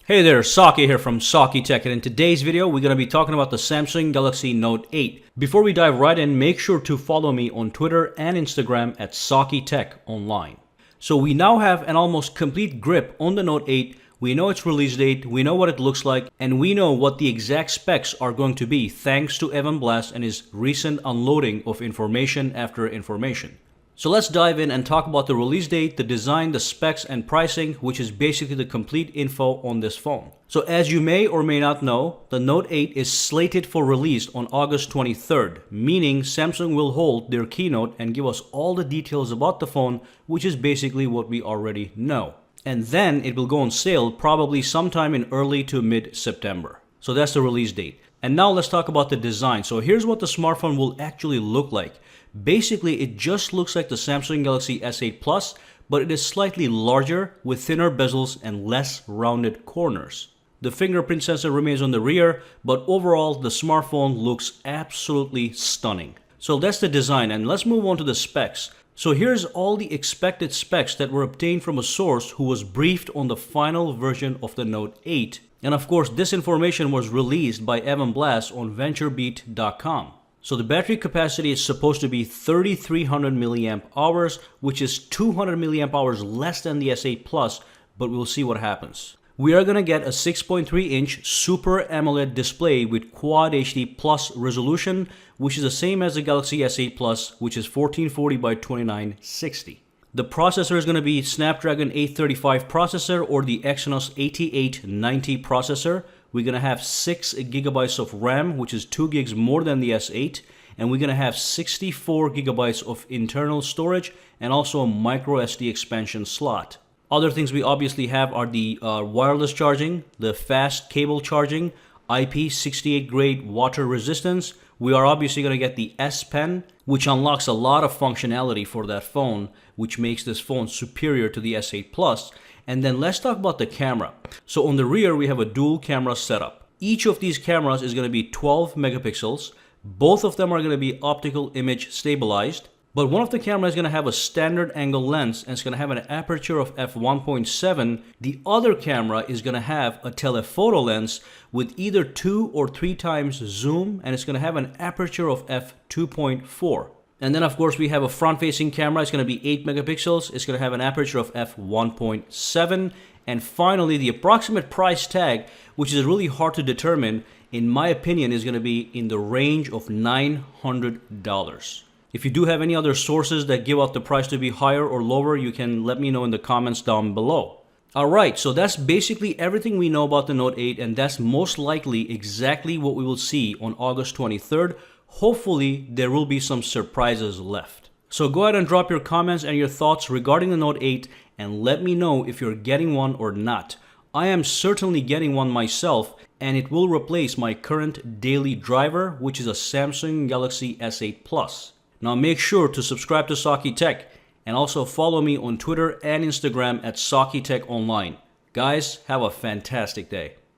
Hey there, Saki here from Saki Tech, and in today's video we're going to be talking about the Samsung Galaxy Note 8. Before we dive right in, make sure to follow me on Twitter and Instagram at Saki Tech Online. So we now have an almost complete grip on the Note 8. We know its release date, we know what it looks like, and we know what the exact specs are going to be thanks to Evan Blass and his recent unloading of information after information. So let's dive in and talk about the release date, the design, the specs, and pricing, which is basically the complete info on this phone. So as you may or may not know, the Note 8 is slated for release on August 23rd, meaning Samsung will hold their keynote and give us all the details about the phone, which is basically what we already know. And then it will go on sale probably sometime in early to mid-September. So that's the release date. And now let's talk about the design. So here's what the smartphone will actually look like. Basically, it just looks like the Samsung Galaxy S8 Plus, but it is slightly larger with thinner bezels and less rounded corners. The fingerprint sensor remains on the rear, but overall the smartphone looks absolutely stunning. So that's the design, and let's move on to the specs. So here's all the expected specs that were obtained from a source who was briefed on the final version of the Note 8. And of course, this information was released by Evan Blass on VentureBeat.com. So the battery capacity is supposed to be 3300 milliamp hours, which is 200 milliamp hours less than the S8 Plus, but we'll see what happens. We are going to get a 6.3-inch Super AMOLED display with Quad HD Plus resolution, which is the same as the Galaxy S8 Plus, which is 1440 by 2960. The processor is going to be Snapdragon 835 processor or the Exynos 8890 processor. We're going to have 6 gigabytes of RAM, which is 2 gigs more than the S8. And we're going to have 64 gigabytes of internal storage and also a micro SD expansion slot. Other things we obviously have are the wireless charging, the fast cable charging, IP68 grade water resistance. We are obviously going to get the S Pen, which unlocks a lot of functionality for that phone, which makes this phone superior to the S8 Plus. And then let's talk about the camera. So on the rear, we have a dual camera setup. Each of these cameras is going to be 12 megapixels. Both of them are going to be optical image stabilized. But one of the cameras is going to have a standard angle lens and it's going to have an aperture of f1.7. The other camera is going to have a telephoto lens with either 2 or 3 times zoom, and it's going to have an aperture of f2.4. And then of course we have a front-facing camera. It's going to be 8 megapixels. It's going to have an aperture of f1.7. And finally, the approximate price tag, which is really hard to determine, in my opinion, is going to be in the range of $900. If you do have any other sources that give out the price to be higher or lower, you can let me know in the comments down below. Alright, so that's basically everything we know about the Note 8, and that's most likely exactly what we will see on August 23rd. Hopefully, there will be some surprises left. So go ahead and drop your comments and your thoughts regarding the Note 8 and let me know if you're getting one or not. I am certainly getting one myself, and it will replace my current daily driver, which is a Samsung Galaxy S8 Plus. Now make sure to subscribe to Saki Tech and also follow me on Twitter and Instagram at Saki Tech Online. Guys, have a fantastic day.